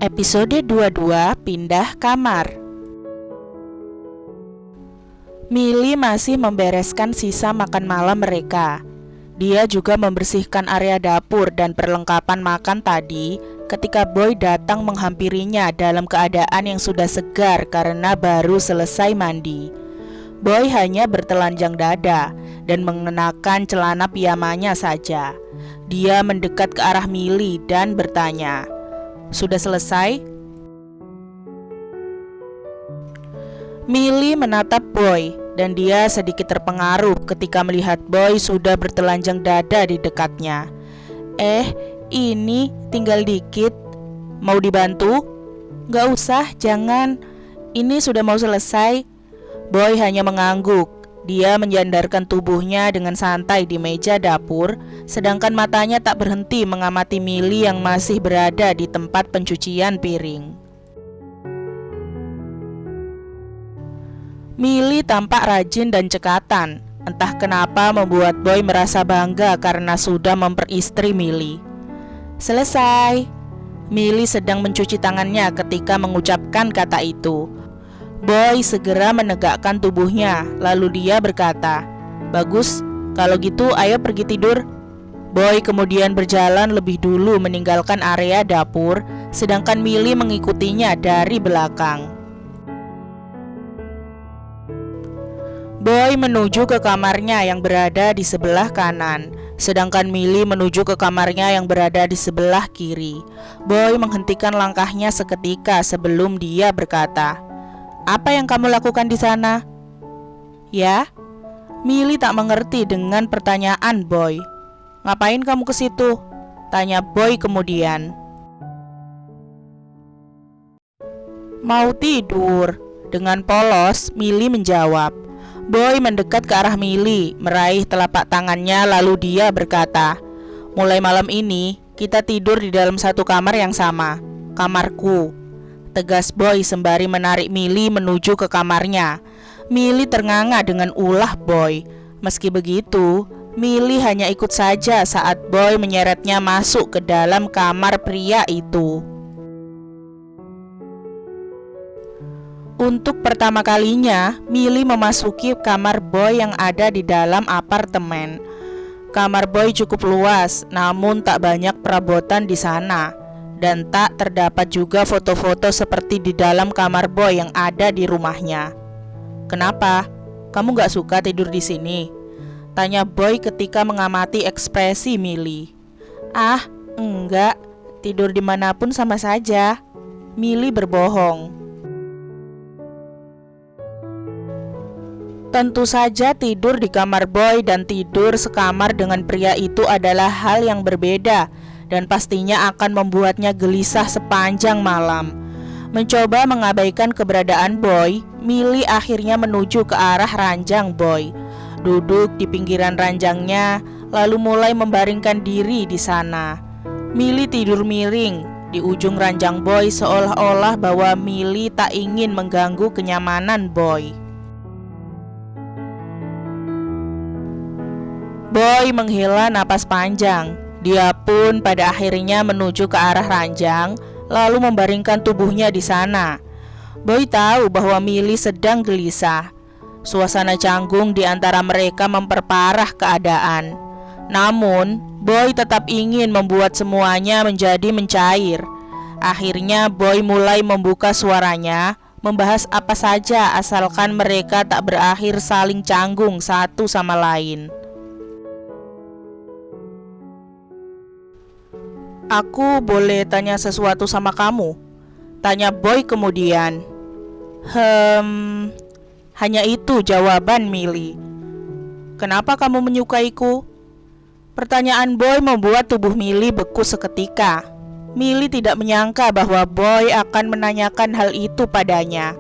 Episode 22, Pindah Kamar. Milly masih membereskan sisa makan malam mereka. Dia juga membersihkan area dapur dan perlengkapan makan tadi ketika Boy datang menghampirinya dalam keadaan yang sudah segar karena baru selesai mandi. Boy hanya bertelanjang dada dan mengenakan celana piyamanya saja. Dia mendekat ke arah Milly dan bertanya, "Sudah selesai?" Milly menatap Boy dan dia sedikit terpengaruh ketika melihat Boy sudah bertelanjang dada di dekatnya. Ini tinggal dikit. Mau dibantu?" "Gak usah, jangan. Ini sudah mau selesai." Boy hanya mengangguk. Dia menyandarkan tubuhnya dengan santai di meja dapur, sedangkan matanya tak berhenti mengamati Milly yang masih berada di tempat pencucian piring. Milly tampak rajin dan cekatan. Entah kenapa membuat Boy merasa bangga karena sudah memperistri Milly. "Selesai." Milly sedang mencuci tangannya ketika mengucapkan kata itu. Boy segera menegakkan tubuhnya, lalu dia berkata, "Bagus, kalau gitu ayo pergi tidur." Boy kemudian berjalan lebih dulu meninggalkan area dapur, sedangkan Milly mengikutinya dari belakang. Boy menuju ke kamarnya yang berada di sebelah kanan, sedangkan Milly menuju ke kamarnya yang berada di sebelah kiri. Boy menghentikan langkahnya seketika sebelum dia berkata, "Apa yang kamu lakukan di sana?" "Ya?" Milly tak mengerti dengan pertanyaan Boy. "Ngapain kamu ke situ?" tanya Boy kemudian. "Mau tidur." Dengan polos, Milly menjawab. Boy mendekat ke arah Milly, meraih telapak tangannya lalu dia berkata, "Mulai malam ini, kita tidur di dalam satu kamar yang sama, kamarku," tegas Boy sembari menarik Milly menuju ke kamarnya. Milly ternganga dengan ulah Boy. Meski begitu, Milly hanya ikut saja saat Boy menyeretnya masuk ke dalam kamar pria itu. Untuk pertama kalinya, Milly memasuki kamar Boy yang ada di dalam apartemen. Kamar Boy cukup luas, namun tak banyak perabotan di sana. Dan tak terdapat juga foto-foto seperti di dalam kamar Boy yang ada di rumahnya. "Kenapa? Kamu gak suka tidur di sini?" tanya Boy ketika mengamati ekspresi Milly. "Ah, enggak. Tidur dimanapun sama saja." Milly berbohong. Tentu saja tidur di kamar Boy dan tidur sekamar dengan pria itu adalah hal yang berbeda dan pastinya akan membuatnya gelisah sepanjang malam. Mencoba mengabaikan keberadaan Boy, Milly akhirnya menuju ke arah ranjang Boy. Duduk di pinggiran ranjangnya, lalu mulai membaringkan diri di sana. Milly tidur miring di ujung ranjang Boy seolah-olah bahwa Milly tak ingin mengganggu kenyamanan Boy. Boy menghela napas panjang. Dia pun pada akhirnya menuju ke arah ranjang, lalu membaringkan tubuhnya di sana. Boy tahu bahwa Milly sedang gelisah. Suasana canggung di antara mereka memperparah keadaan. Namun, Boy tetap ingin membuat semuanya menjadi mencair. Akhirnya Boy mulai membuka suaranya, membahas apa saja asalkan mereka tak berakhir saling canggung satu sama lain. "Aku boleh tanya sesuatu sama kamu?" tanya Boy kemudian. Hanya itu jawaban Milly. "Kenapa kamu menyukaiku?" Pertanyaan Boy membuat tubuh Milly beku seketika. Milly tidak menyangka bahwa Boy akan menanyakan hal itu padanya.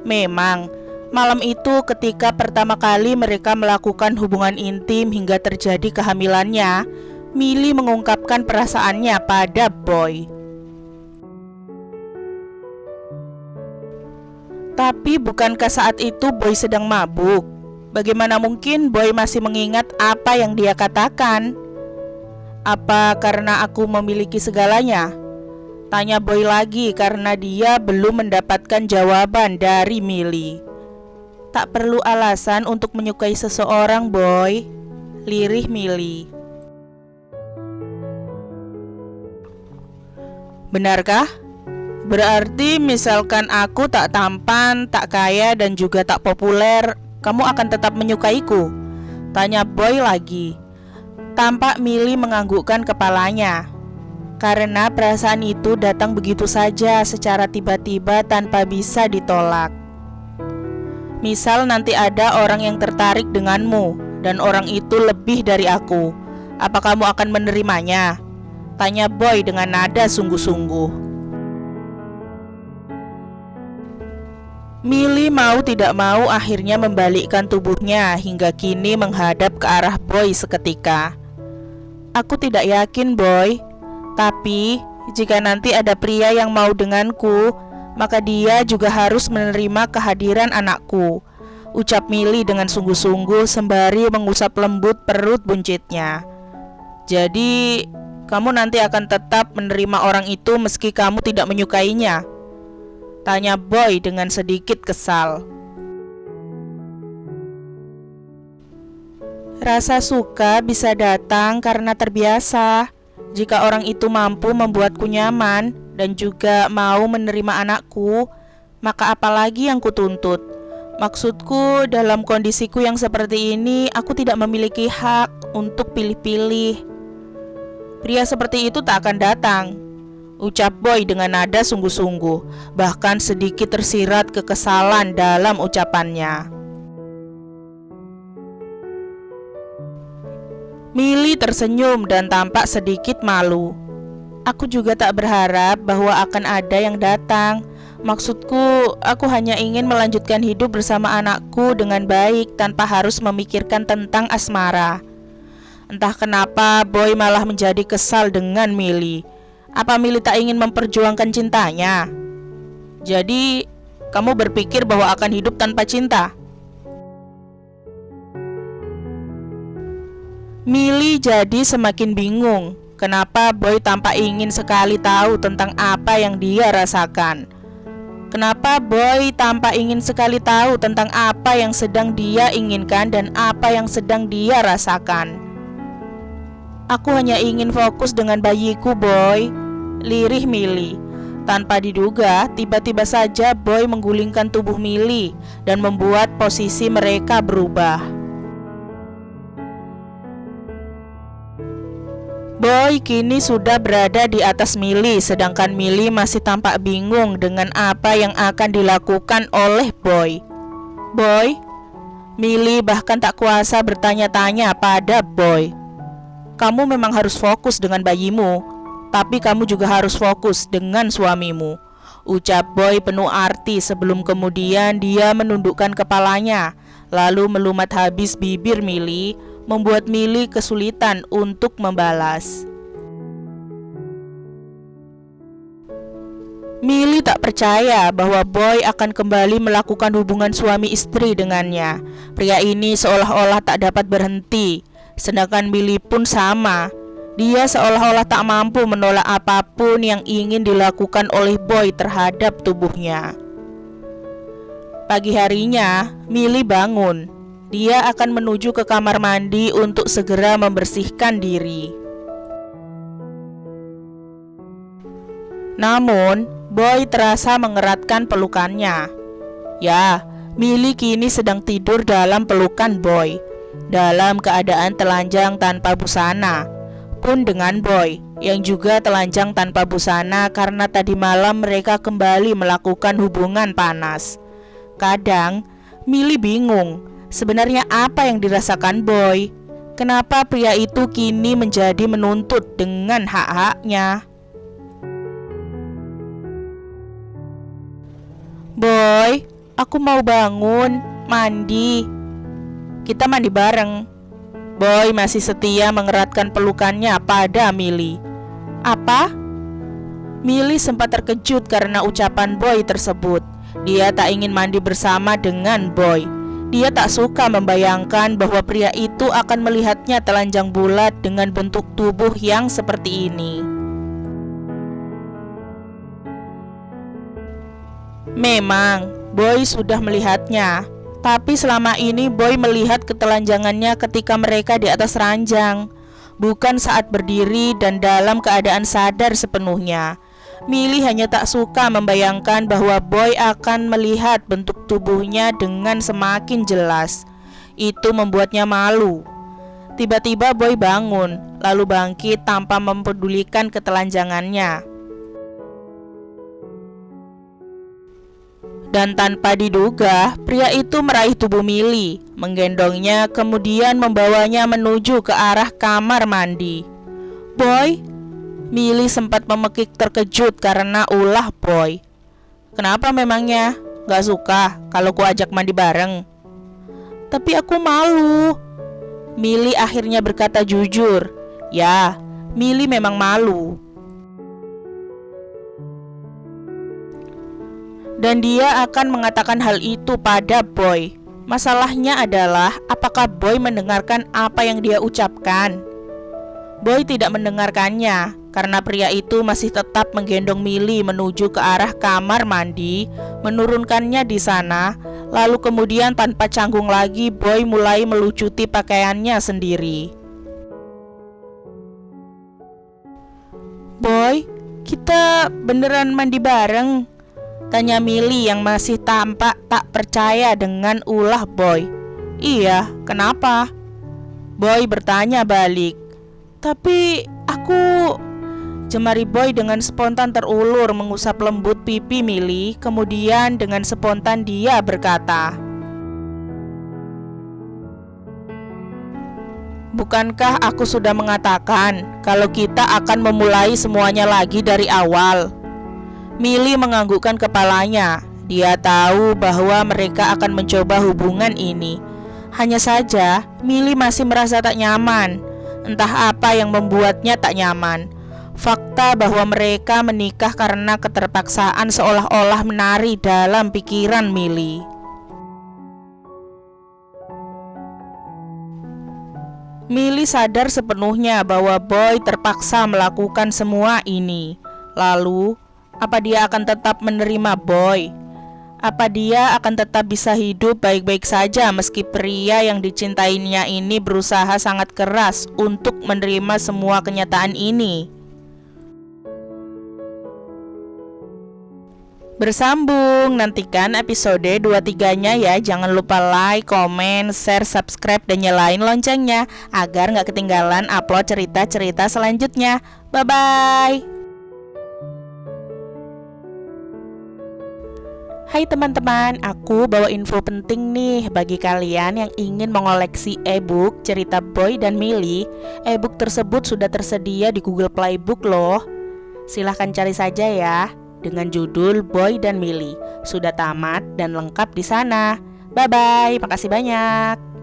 Memang, malam itu ketika pertama kali mereka melakukan hubungan intim hingga terjadi kehamilannya, Milly mengungkapkan perasaannya pada Boy. Tapi bukankah saat itu Boy sedang mabuk? Bagaimana mungkin Boy masih mengingat apa yang dia katakan? "Apa karena aku memiliki segalanya?" Tanya Boy lagi karena dia belum mendapatkan jawaban dari Milly. Tak perlu alasan untuk menyukai seseorang, Boy, lirih Milly. Benarkah? Berarti misalkan aku tak tampan, tak kaya, dan juga tak populer, kamu akan tetap menyukaiku? Tanya Boy lagi. Tampak Milly menganggukkan kepalanya. Karena perasaan itu datang begitu saja secara tiba-tiba tanpa bisa ditolak. Misal nanti ada orang yang tertarik denganmu dan orang itu lebih dari aku, apa kamu akan menerimanya? Tanya Boy dengan nada sungguh-sungguh. Milly mau tidak mau akhirnya membalikkan tubuhnya hingga kini menghadap ke arah Boy seketika. Aku tidak yakin, Boy. Tapi, jika nanti ada pria yang mau denganku, maka dia juga harus menerima kehadiran anakku, ucap Milly dengan sungguh-sungguh sembari mengusap lembut perut buncitnya. Jadi, kamu nanti akan tetap menerima orang itu meski kamu tidak menyukainya? Tanya Boy dengan sedikit kesal. Rasa suka bisa datang karena terbiasa. Jika orang itu mampu membuatku nyaman dan juga mau menerima anakku, maka apalagi yang kutuntut? Maksudku, dalam kondisiku yang seperti ini, aku tidak memiliki hak untuk pilih-pilih. Pria seperti itu tak akan datang, ucap Boy dengan nada sungguh-sungguh, bahkan sedikit tersirat kekesalan dalam ucapannya. Milly tersenyum dan tampak sedikit malu. Aku juga tak berharap bahwa akan ada yang datang. Maksudku, aku hanya ingin melanjutkan hidup bersama anakku dengan baik tanpa harus memikirkan tentang asmara. Entah kenapa Boy malah menjadi kesal dengan Milly. Apa Milly tak ingin memperjuangkan cintanya? Jadi, kamu berpikir bahwa akan hidup tanpa cinta? Milly jadi semakin bingung. Kenapa Boy tampak ingin sekali tahu tentang apa yang dia rasakan? Kenapa Boy tampak ingin sekali tahu tentang apa yang sedang dia inginkan dan apa yang sedang dia rasakan? Aku hanya ingin fokus dengan bayiku, Boy, lirih Milly. Tanpa diduga, tiba-tiba saja Boy menggulingkan tubuh Milly dan membuat posisi mereka berubah. Boy kini sudah berada di atas Milly, sedangkan Milly masih tampak bingung dengan apa yang akan dilakukan oleh Boy. Boy? Milly bahkan tak kuasa bertanya-tanya pada Boy. Kamu memang harus fokus dengan bayimu, tapi kamu juga harus fokus dengan suamimu, ucap Boy penuh arti sebelum kemudian dia menundukkan kepalanya, lalu melumat habis bibir Milly, membuat Milly kesulitan untuk membalas. Milly tak percaya bahwa Boy akan kembali melakukan hubungan suami istri dengannya. Pria ini seolah-olah tak dapat berhenti, sedangkan Milly pun sama. Dia seolah-olah tak mampu menolak apapun yang ingin dilakukan oleh Boy terhadap tubuhnya. Pagi harinya, Milly bangun. Dia akan menuju ke kamar mandi untuk segera membersihkan diri. Namun, Boy terasa mengeratkan pelukannya. Ya, Milly kini sedang tidur dalam pelukan Boy, dalam keadaan telanjang tanpa busana. Pun dengan Boy, yang juga telanjang tanpa busana karena tadi malam mereka kembali melakukan hubungan panas. Kadang, Milly bingung. Sebenarnya apa yang dirasakan Boy? Kenapa pria itu kini menjadi menuntut dengan hak-haknya? Boy, aku mau bangun, mandi. Kita mandi bareng. Boy masih setia mengeratkan pelukannya pada Milly. Apa? Milly sempat terkejut karena ucapan Boy tersebut. Dia tak ingin mandi bersama dengan Boy. Dia tak suka membayangkan bahwa pria itu akan melihatnya telanjang bulat dengan bentuk tubuh yang seperti ini. Memang, Boy sudah melihatnya. Tapi selama ini Boy melihat ketelanjangannya ketika mereka di atas ranjang, bukan saat berdiri dan dalam keadaan sadar sepenuhnya. Milly hanya tak suka membayangkan bahwa Boy akan melihat bentuk tubuhnya dengan semakin jelas. Itu membuatnya malu. Tiba-tiba Boy bangun, lalu bangkit tanpa mempedulikan ketelanjangannya. Dan tanpa diduga, pria itu meraih tubuh Milly, menggendongnya, kemudian membawanya menuju ke arah kamar mandi. "Boy?" Milly sempat memekik terkejut karena ulah Boy. "Kenapa memangnya? Gak suka kalau ku ajak mandi bareng?" "Tapi aku malu." Milly akhirnya berkata jujur. Ya, Milly memang malu. Dan dia akan mengatakan hal itu pada Boy. Masalahnya adalah apakah Boy mendengarkan apa yang dia ucapkan. Boy tidak mendengarkannya karena pria itu masih tetap menggendong Milly menuju ke arah kamar mandi, menurunkannya di sana, lalu kemudian tanpa canggung lagi Boy mulai melucuti pakaiannya sendiri. "Boy, kita beneran mandi bareng?" tanya Milly yang masih tampak tak percaya dengan ulah Boy. "Iya, kenapa?" Boy bertanya balik. "Tapi aku..." Jemari Boy dengan spontan terulur mengusap lembut pipi Milly. Kemudian dengan spontan dia berkata, "Bukankah aku sudah mengatakan kalau kita akan memulai semuanya lagi dari awal?" Milly menganggukkan kepalanya. Dia tahu bahwa mereka akan mencoba hubungan ini. Hanya saja, Milly masih merasa tak nyaman. Entah apa yang membuatnya tak nyaman. Fakta bahwa mereka menikah karena keterpaksaan seolah-olah menari dalam pikiran Milly. Milly sadar sepenuhnya bahwa Boy terpaksa melakukan semua ini. Lalu, apa dia akan tetap menerima Boy? Apa dia akan tetap bisa hidup baik-baik saja meski pria yang dicintainya ini berusaha sangat keras untuk menerima semua kenyataan ini? Bersambung, nantikan episode 2-3-nya ya. Jangan lupa like, komen, share, subscribe, dan nyalain loncengnya agar gak ketinggalan upload cerita-cerita selanjutnya. Bye-bye. Hai teman-teman, aku bawa info penting nih bagi kalian yang ingin mengoleksi e-book cerita Boy dan Milly. E-book tersebut sudah tersedia di Google Playbook loh. Silahkan cari saja ya, dengan judul Boy dan Milly. Sudah tamat dan lengkap di sana. Bye-bye, makasih banyak.